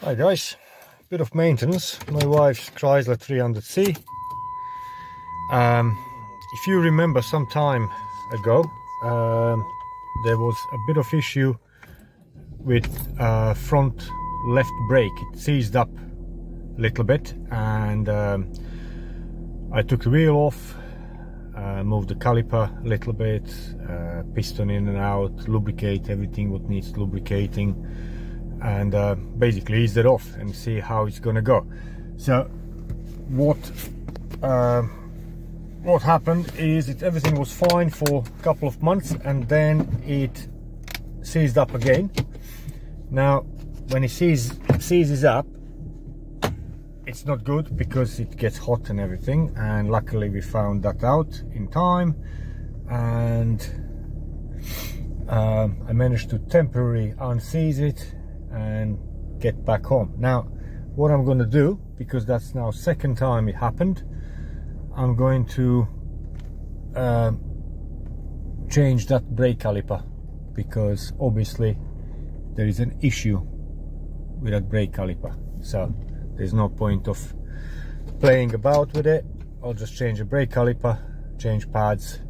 Hi guys, bit of maintenance. My wife's Chrysler 300C. If you remember some time ago, there was a bit of issue with front left brake. It seized up a little bit, and I took the wheel off, moved the caliper a little bit, piston in and out, lubricate everything what needs lubricating, and basically ease it off and see how it's gonna go. So what happened is everything was fine for a couple of months, and then it seized up again. Now when it seizes up, it's not good because it gets hot and everything, and luckily we found that out in time, and I managed to temporarily unseize it and get back home. Now what I'm going to do, because that's now second time it happened, I'm going to change that brake caliper, because obviously there is an issue with that brake caliper. So there's no point of playing about with it. I'll just change the brake caliper, change pads,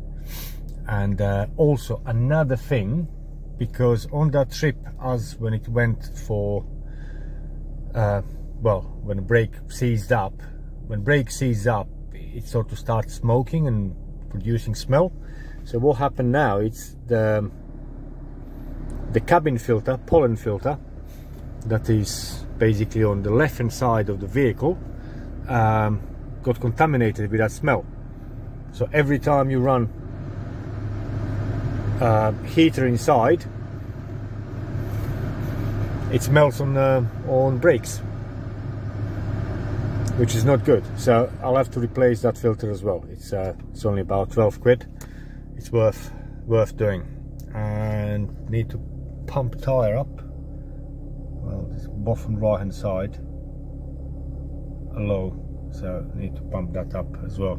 and also another thing, because on that trip, as when it went for well, when the brake seized up, when brake seized up, it sort of starts smoking and producing smell. So what happened now, it's the cabin filter, pollen filter, that is basically on the left hand side of the vehicle, got contaminated with that smell. So every time you run heater inside, it smells on brakes, which is not good. So I'll have to replace that filter as well. It's only about 12 quid. It's worth doing. And need to pump tire up. Well, it's bottom right hand side, a low, so need to pump that up as well.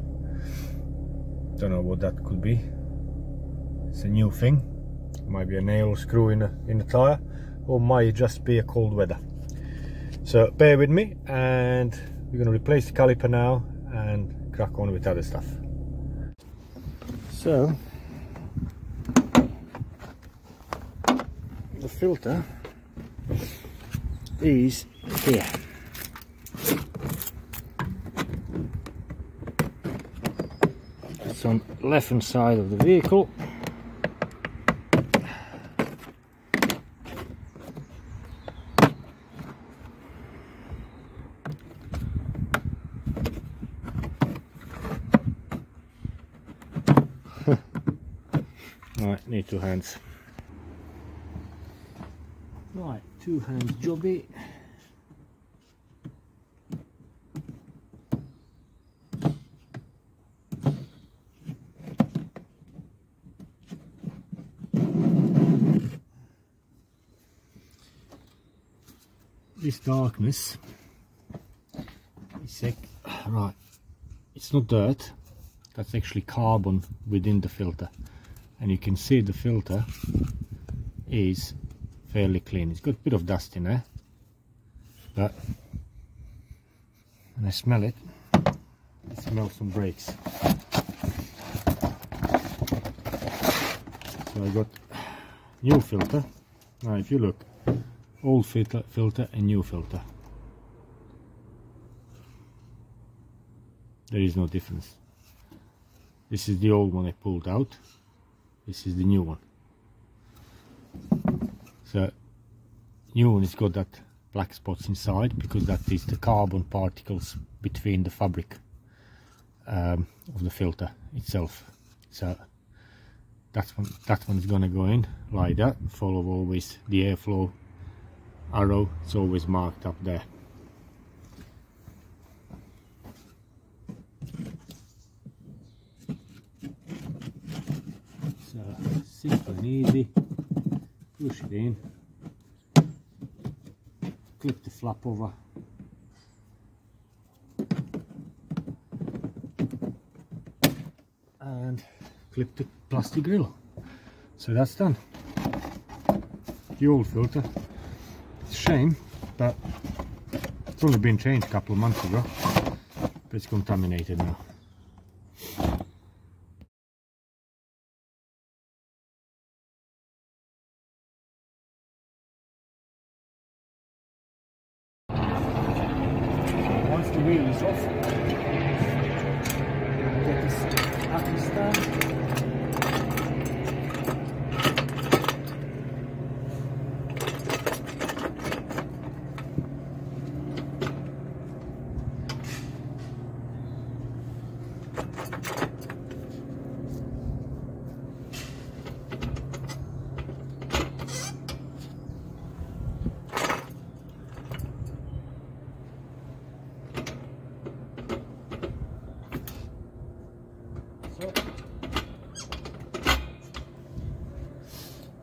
Don't know what that could be. It's a new thing. Might be a nail or screw in the tire, or might just be a cold weather. So bear with me, and we're going to replace the caliper now and crack on with other stuff. So the filter is here. It's on the left hand side of the vehicle. Right, need two hands. Right, two hands jobby. This darkness is right, it's not dirt, that's actually carbon within the filter, and you can see the filter is fairly clean. It's got a bit of dust in there, but when I smell it, it smells some brakes. So I got new filter. Now if you look, old filter and new filter, there is no difference. This is the old one I pulled out, this is the new one. So new one has got that black spots inside, because that is the carbon particles between the fabric of the filter itself. So that one is gonna go in like that. Follow always the airflow arrow, it's always marked up there. So simple and easy, push it in, clip the flap over, and clip the plastic grill. So that's done. The old filter, it's a shame, but It's only been changed a couple of months ago, but it's contaminated now. Once the wheel is off, get this axle stand.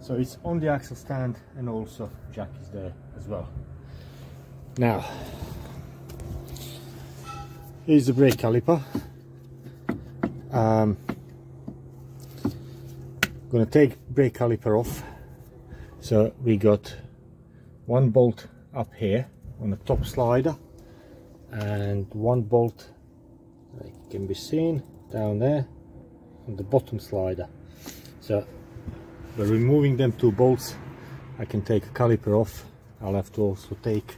So it's on the axle stand, and also jack is there as well. Now, here's the brake caliper. I'm going to take brake caliper off. So we got one bolt up here on the top slider, and one bolt, like can be seen down there on the bottom slider. So by removing them two bolts, I can take a caliper off. I'll have to also take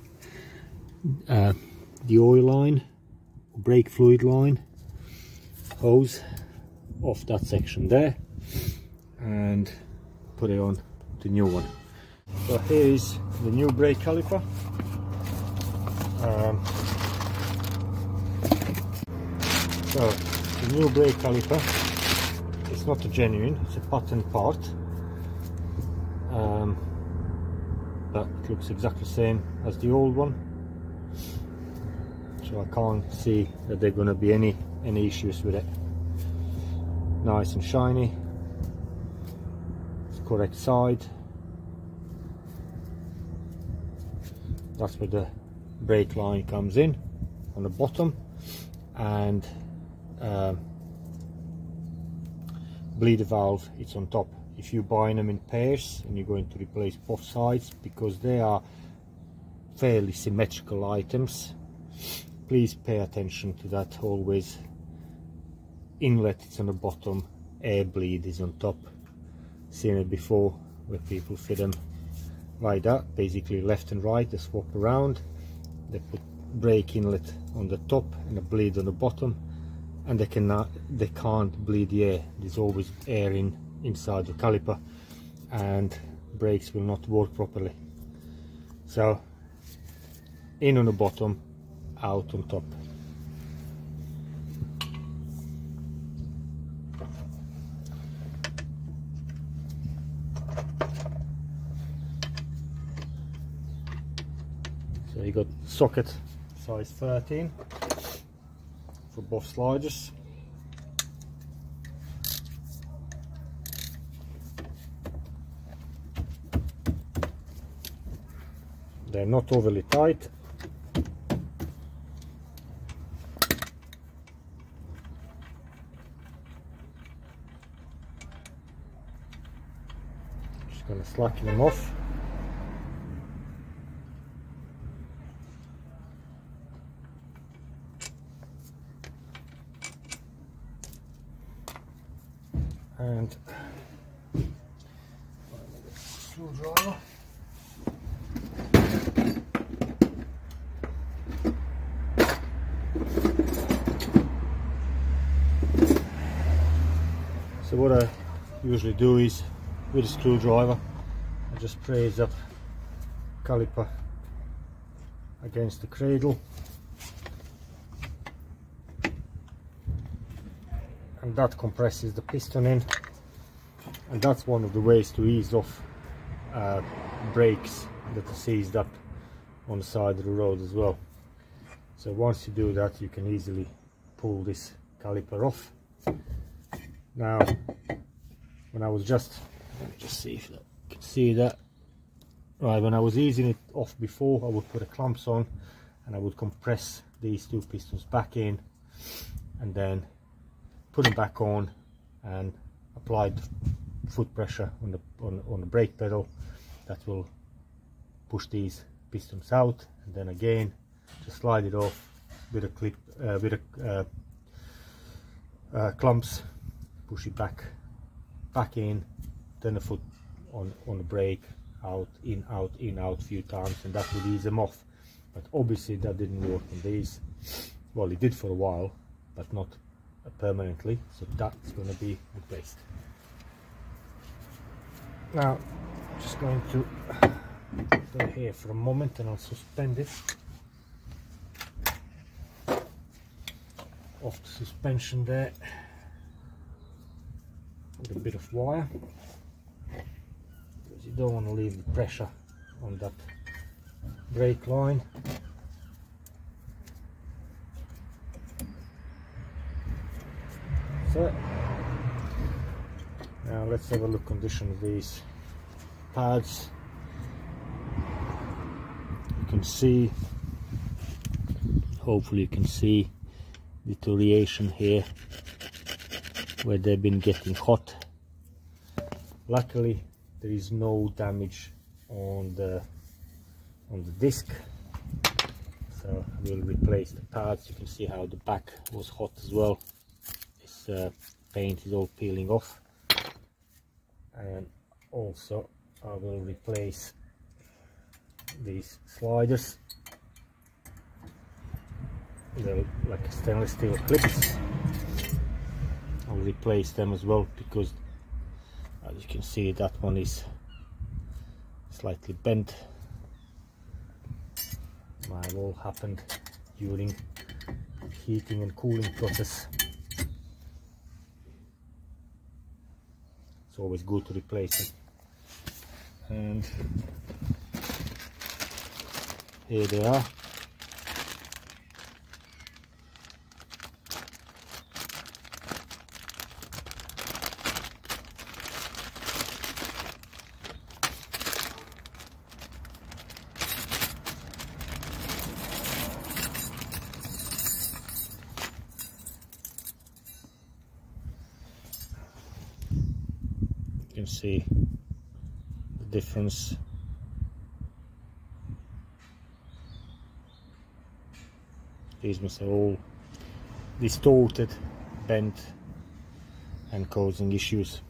the oil line, brake fluid line, hose off that section there, and put it on the new one. So here is the new brake caliper. So the new brake caliper, it's not a genuine, it's a patent part. But it looks exactly the same as the old one, so I can't see that there are going to be any issues with it. Nice and shiny, it's correct side. That's where the brake line comes in on the bottom, and bleeder valve, it's on top. If you're buying them in pairs and you're going to replace both sides, because they are fairly symmetrical items, please pay attention to that. Always inlet is on the bottom, air bleed is on top. Seen it before where people fit them like that, basically left and right, they swap around, they put brake inlet on the top and a bleed on the bottom, and they can't bleed the air. There's always air inside the caliper, and brakes will not work properly. So in on the bottom, out on top. So you got socket size 13 for both sliders. They're not overly tight. Just going to slacken them off. And screwdriver. So what I usually do is, with a screwdriver, I just press up caliper against the cradle, and that compresses the piston in, and that's one of the ways to ease off brakes that are seized up on the side of the road as well. So once you do that, you can easily pull this caliper off. Now, when I was let me just see if you can see that. Right, when I was easing it off before, I would put the clamps on and I would compress these two pistons back in, and then put them back on and apply the foot pressure on the brake pedal. That will push these pistons out, and then again just slide it off with a clip, with a clumps, push it back in, turn the foot on the brake, out, in, out, in, out a few times, and that would ease them off. But obviously that didn't work on these. Well, it did for a while, but not permanently, so that's going to be replaced. Now I'm just going to go here for a moment and I'll suspend it off the suspension there with a bit of wire, because you don't want to leave the pressure on that brake line. So now let's have a look condition of these pads. You can see, hopefully you can see deterioration here where they've been getting hot. Luckily there is no damage on the disc, so we'll replace the pads. You can see how the back was hot as well. This paint is all peeling off, and also I will replace these sliders. They're like stainless steel clips. I'll replace them as well, because as you can see that one is slightly bent. Might have all happened during heating and cooling process. It's always good to replace them. And here they are. You can see the difference. These must have all distorted, bent, and causing issues.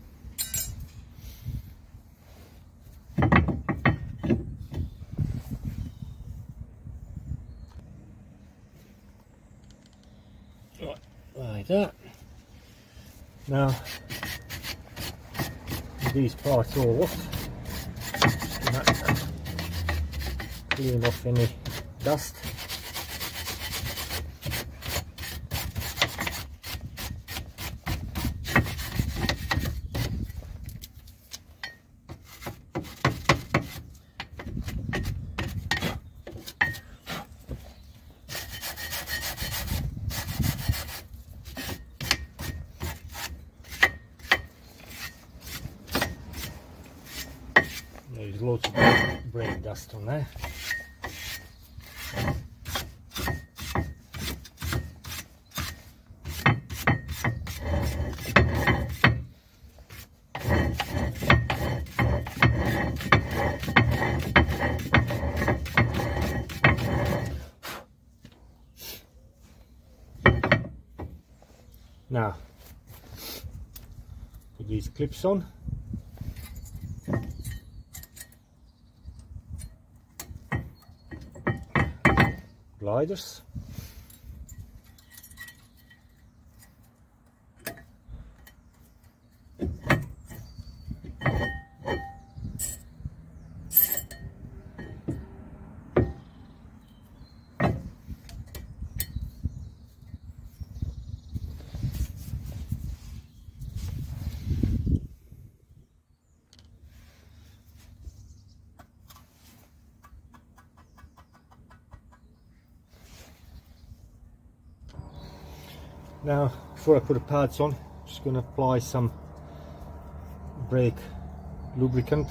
Like that. Now these parts all off, just gonna clean off any dust. There's lots of brake dust on there. Now, put these clips on. Gliders. Now, before I put the pads on, I'm just going to apply some brake lubricant.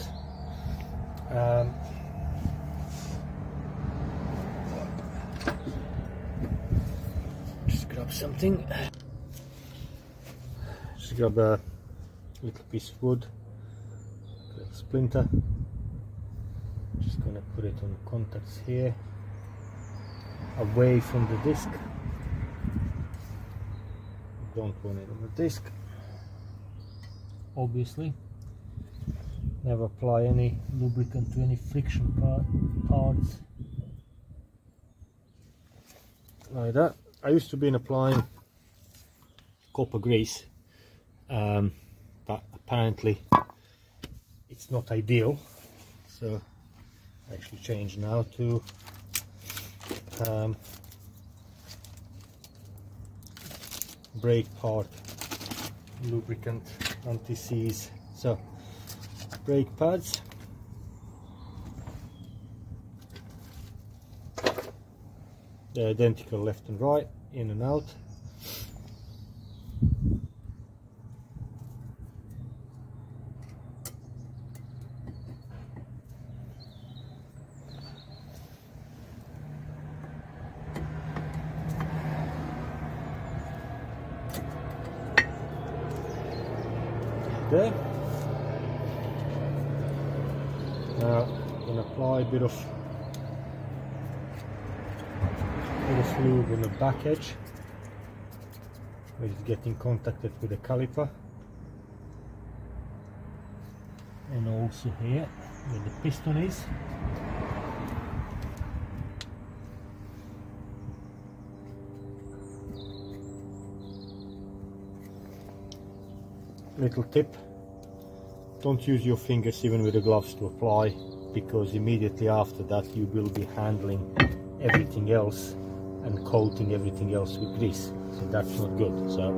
Just grab something. Just grab a little piece of wood, a little splinter. Just going to put it on the contacts here. away from the disc. Don't want it on the disc, obviously. Never apply any lubricant to any friction parts like that. I used to be applying copper grease, but apparently it's not ideal, so I actually changed now to brake part lubricant, anti-seize. So brake pads, they're identical left and right, in and out. There. Now I'm going to apply a bit of lube on the back edge, where it's getting contacted with the caliper, and also here where the piston is. Little tip: don't use your fingers even with the gloves to apply, because immediately after that you will be handling everything else and coating everything else with grease, so that's not good. So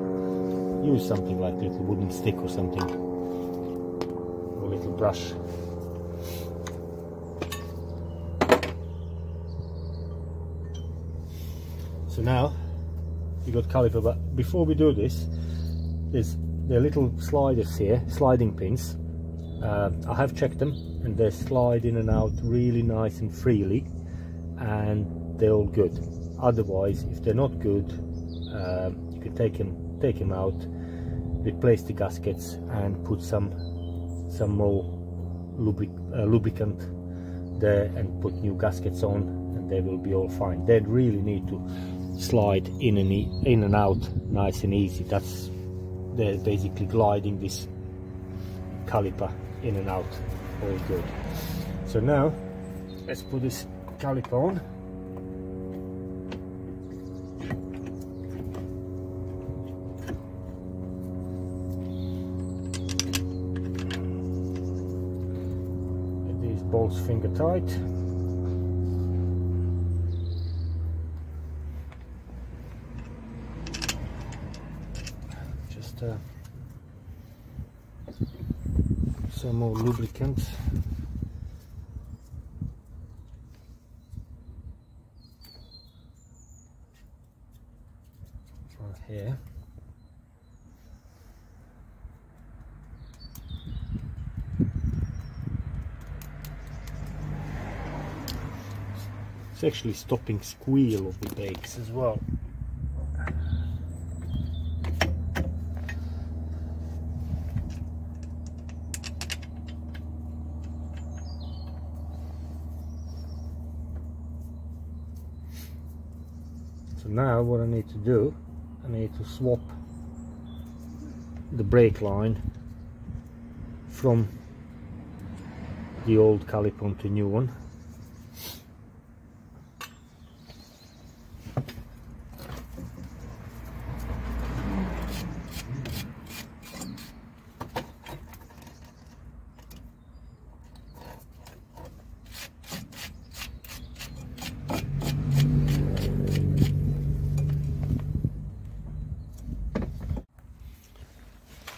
use something like a little wooden stick or something, or a little brush. So now you got caliper, but before we do this, there are little sliders here, sliding pins. I have checked them and they slide in and out really nice and freely, and they're all good. Otherwise, if they're not good, you can take them out, replace the gaskets and put some more lubricant there and put new gaskets on, and they will be all fine. They really need to slide in and out nice and easy. They're basically gliding this caliper in and out, all good. So now let's put this caliper on. Get these bolts finger tight. Some more lubricant. Right here. It's actually stopping squeal of the brakes as well. So now what I need to do, I need to swap the brake line from the old caliper onto the new one.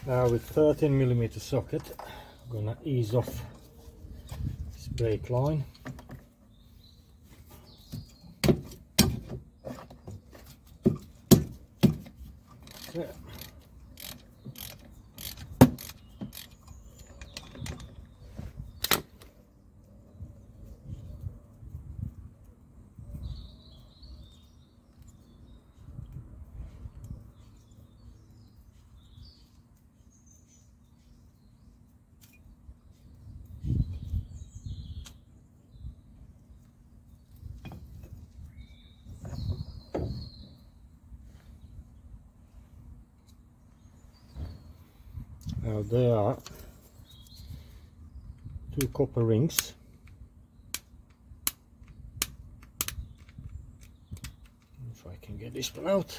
Now with 13mm socket, I'm gonna ease off this brake line. There. Now there are 2 copper rings. If I can get this one out.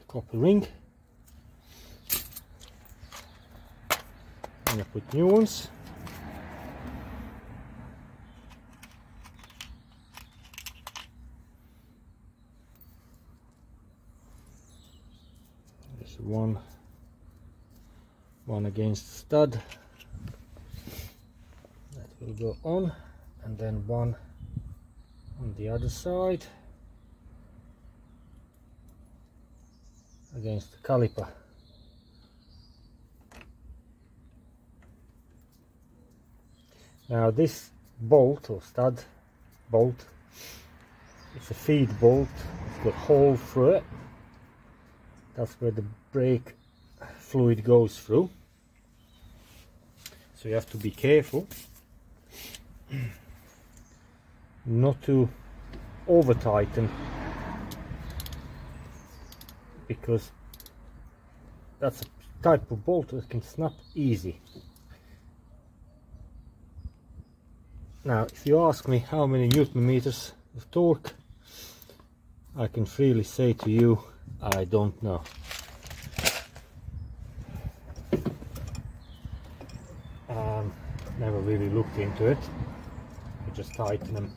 Copper ring, and I put new ones. There's one against the stud that will go on, and then one on the other side against the caliper. Now this bolt or stud bolt, it's a feed bolt, it's got a hole through it. That's where the brake fluid goes through. So you have to be careful not to over tighten, because that's a type of bolt that can snap easy. Now if you ask me how many Newton meters of torque, I can freely say to you, I don't know. Never really looked into it. I just tighten them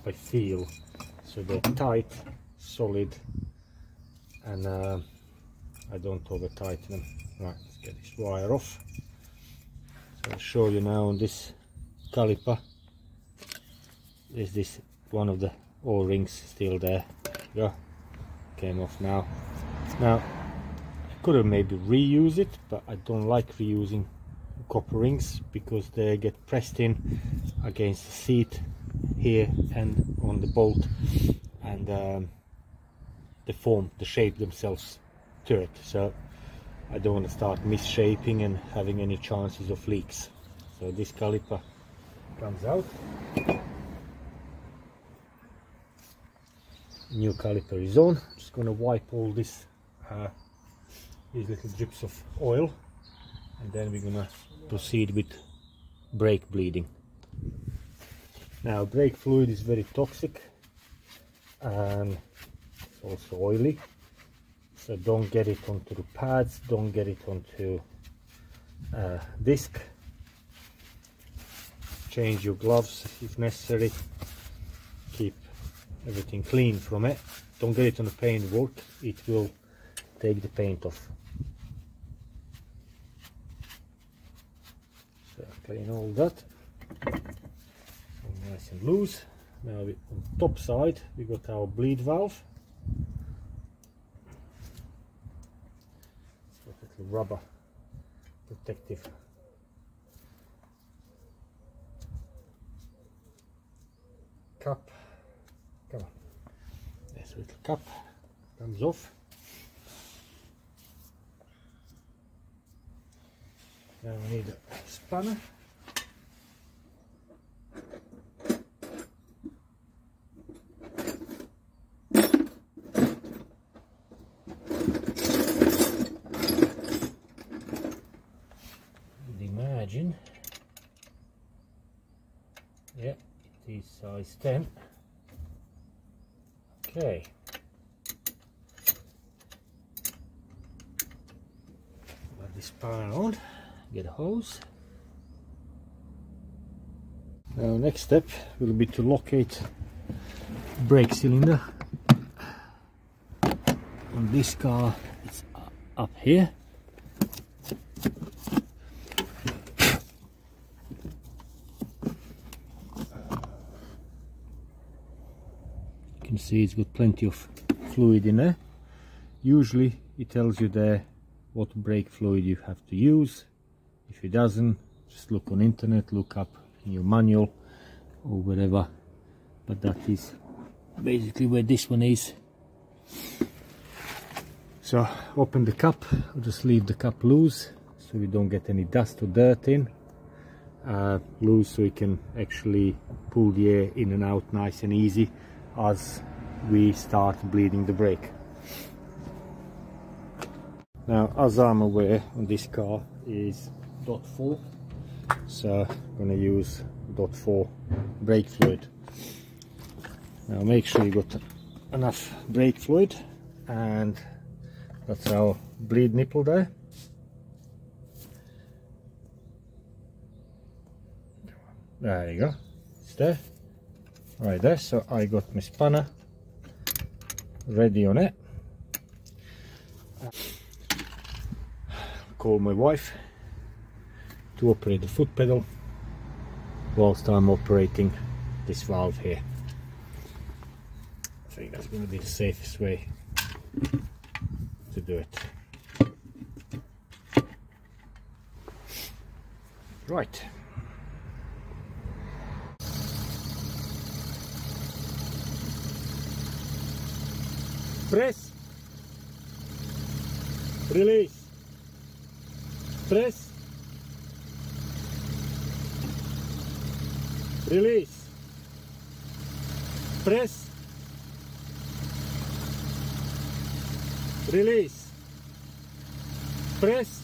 by feel, so they're tight, solid, and I don't over tighten them. Right, let's get this wire off. So I'll show you now on this caliper. There's this one of the O-rings still there. There you go. Came off now. Now I could have maybe reused it, but I don't like reusing copper rings because they get pressed in against the seat here and on the bolt, and they shape themselves to it. So I don't want to start misshaping and having any chances of leaks. So this caliper comes out. New caliper is on. I'm just going to wipe all this these little drips of oil, and then we're going to proceed with brake bleeding. Now brake fluid is very toxic and it's also oily, so don't get it onto the pads, don't get it onto disc. Change your gloves if necessary, keep everything clean from it. Don't get it on the paintwork, it will take the paint off. So clean all that, so nice and loose. Now on the top side we got our bleed valve. It's got a little rubber protective cap. Come on, this little cap comes off. Now we need a spanner. And imagine, yeah, it is size 10. Okay. Put this spanner on. Get a hose. Now next step will be to locate brake cylinder. On this car it's up here. You can see it's got plenty of fluid in there. Usually it tells you there what brake fluid you have to use. If it doesn't, just look on internet, look up in your manual or whatever. But that is basically where this one is. So open the cup, I'll just leave the cup loose so we don't get any dust or dirt in. Loose so we can actually pull the air in and out nice and easy as we start bleeding the brake. Now, as I'm aware, on this car is .4, so I'm going to use .4 brake fluid. Now make sure you got enough brake fluid, and that's our bleed nipple there. There you go, it's there, right there. So I got my spanner ready on it. Call my wife to operate the foot pedal whilst I'm operating this valve here. I think that's going to be the safest way to do it. Right. Press, release, press, release, press, release, press,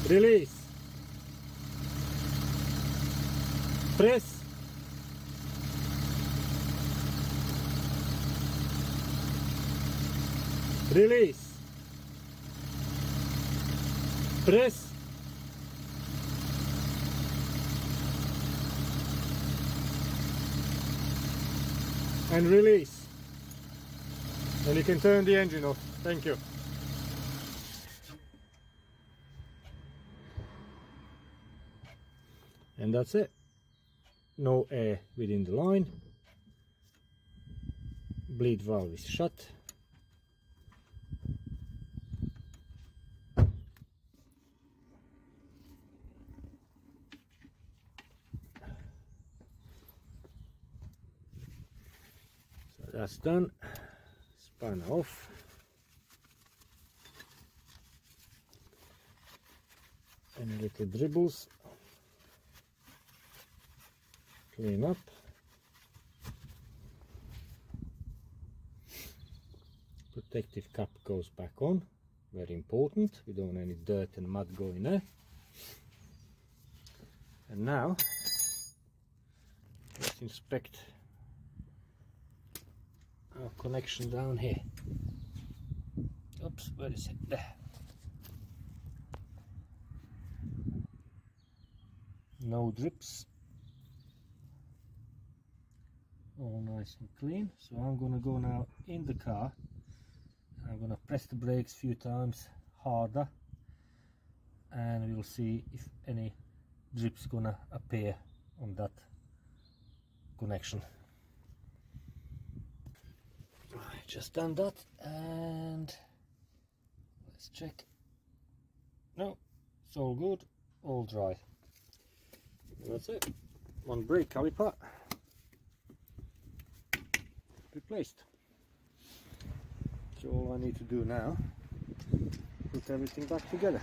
release, press, release, press, and release, and you can turn the engine off. Thank you. And that's it. No air within the line. Bleed valve is shut. So that's done. Spanner off. Any little dribbles, clean up. Protective cap goes back on, very important. We don't want any dirt and mud going there. And now let's inspect our connection down here. Oops, where is it? There. No drips, all nice and clean. So I'm gonna go now in the car. I'm gonna press the brakes a few times harder, and we'll see if any drips gonna appear on that connection. Right, just done that, and let's check. No, it's all good, all dry. That's it. One brake caliper replaced. So all I need to do now, put everything back together.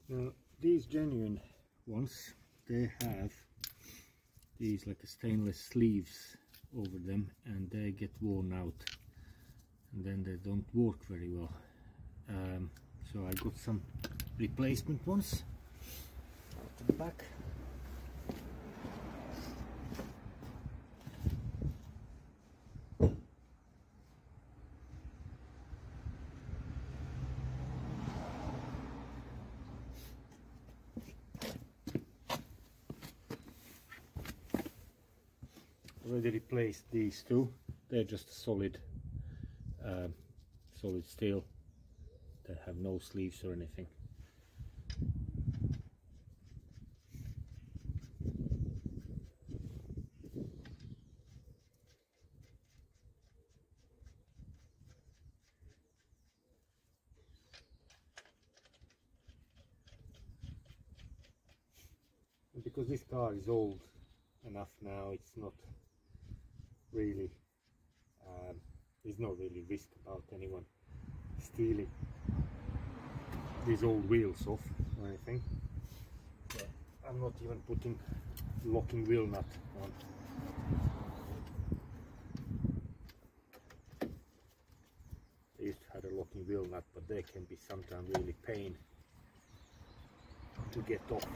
Now these genuine ones, they have these like a stainless sleeves over them, and they get worn out and then they don't work very well. So I got some replacement ones out to the back. Already replaced these two. They're just solid solid steel. They have no sleeves or anything. And because this car is old enough now, it's not really there's no really risk about anyone stealing these old wheels off or anything. So I'm not even putting locking wheel nut on. I used to have a locking wheel nut, but they can be sometimes really pain to get off.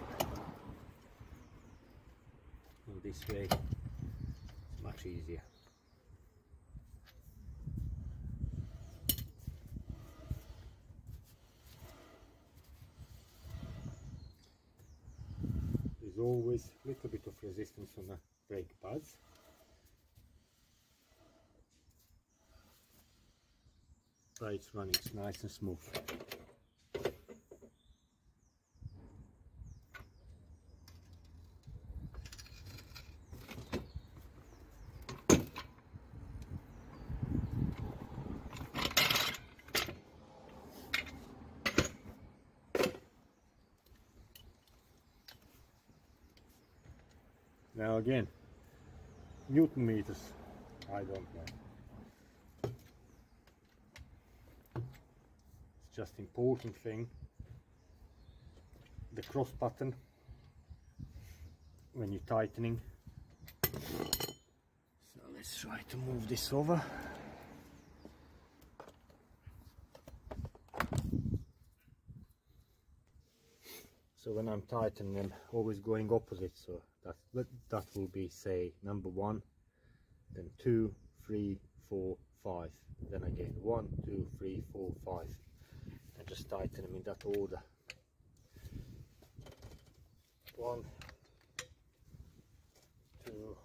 And this way it's much easier. There's always a little bit of resistance on the brake pads. But it's running nice and smooth. Now again, Newton meters, I don't know. It's just important thing, the cross button when you're tightening. So let's try to move this over. So when I'm tightening, I'm always going opposite, so that will be, say, number 1, then 2, 3, 4, 5, then again 1, 2, 3, 4, 5, and just tighten them in that order. 1, 2,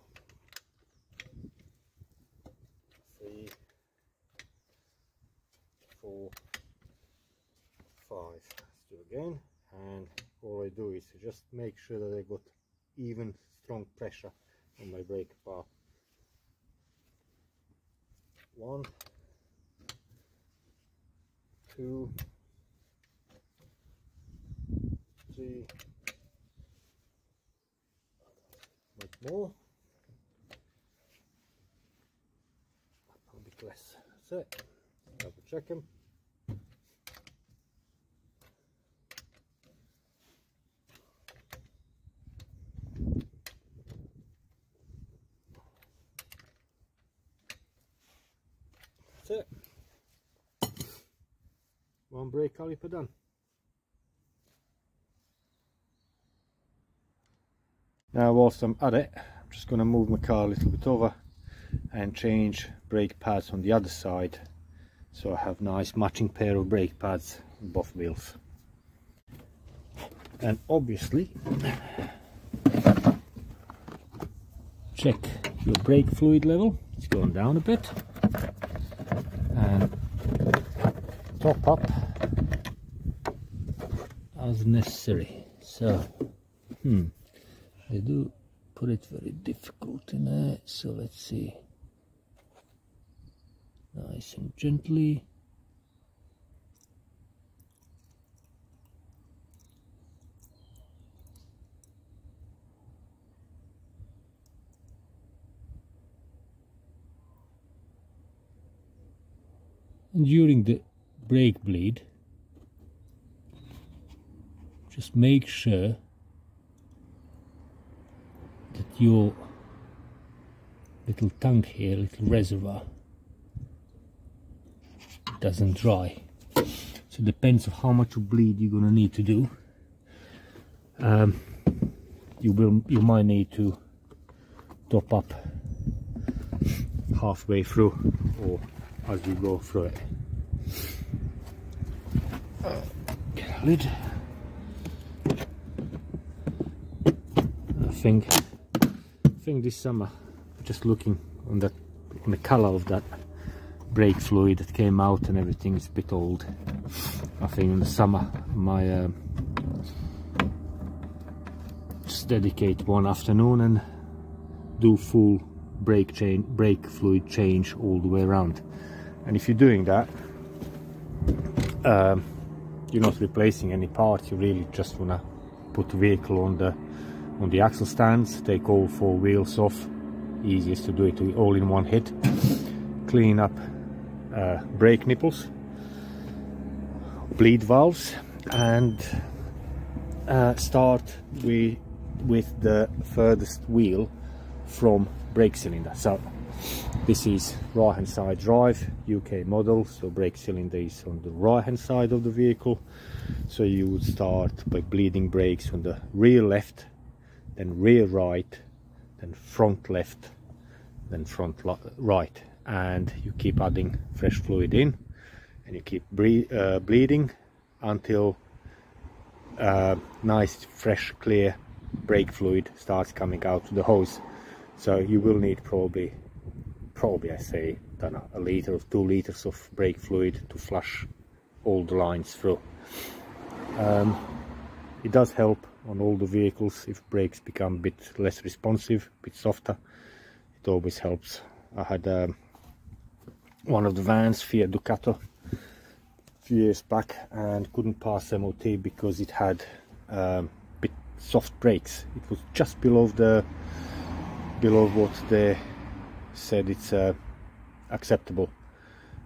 3, 4, 5. Let's do again. And all I do is just make sure that I got even strong pressure on my brake bar. 1, 2, 3, much more, a bit less. That's it. Double check them. That's it. One brake caliper done. Now whilst I'm at it, I'm just going to move my car a little bit over and change brake pads on the other side, so I have nice matching pair of brake pads on both wheels. And obviously check your brake fluid level. It's going down a bit, and top up as necessary. So they do put it very difficult in there, so let's see. Nice and gently. And during the brake bleed, just make sure that your little tank here, little reservoir, doesn't dry. So it depends on how much bleed you're gonna need to do. You might need to top up halfway through or as you go through it. Get a lid. I think this summer, just looking on the color of that brake fluid that came out and everything, is a bit old. I think in the summer my just dedicate one afternoon and do full brake fluid change all the way around. And if you're doing that, you're not replacing any parts. You really just wanna put the vehicle on the axle stands, take all 4 wheels off. Easiest to do it all in one hit. Clean up brake nipples, bleed valves, and start with the furthest wheel from brake cylinder. So this is right hand side drive, UK model, so brake cylinder is on the right hand side of the vehicle. So you would start by bleeding brakes on the rear left, then rear right, then front left, then front right, and you keep adding fresh fluid in, and you keep bleeding until nice fresh clear brake fluid starts coming out to the hose. So you will need probably I say, don't know, 1 liter or 2 liters of brake fluid to flush all the lines through. It does help on all the vehicles if brakes become a bit less responsive, a bit softer. It always helps. I had one of the vans, Fiat Ducato, a few years back, and couldn't pass MOT because it had bit soft brakes. It was just below what they said it's acceptable.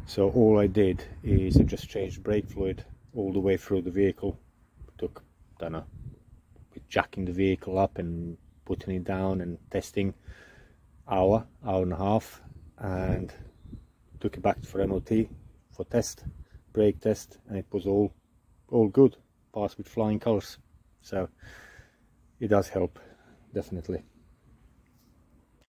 So all I did is I just changed brake fluid all the way through the vehicle. Took, don't know, with jacking the vehicle up and putting it down and testing, hour and a half, and took it back for MOT for brake test, and it was all good, passed with flying colors. So it does help, definitely.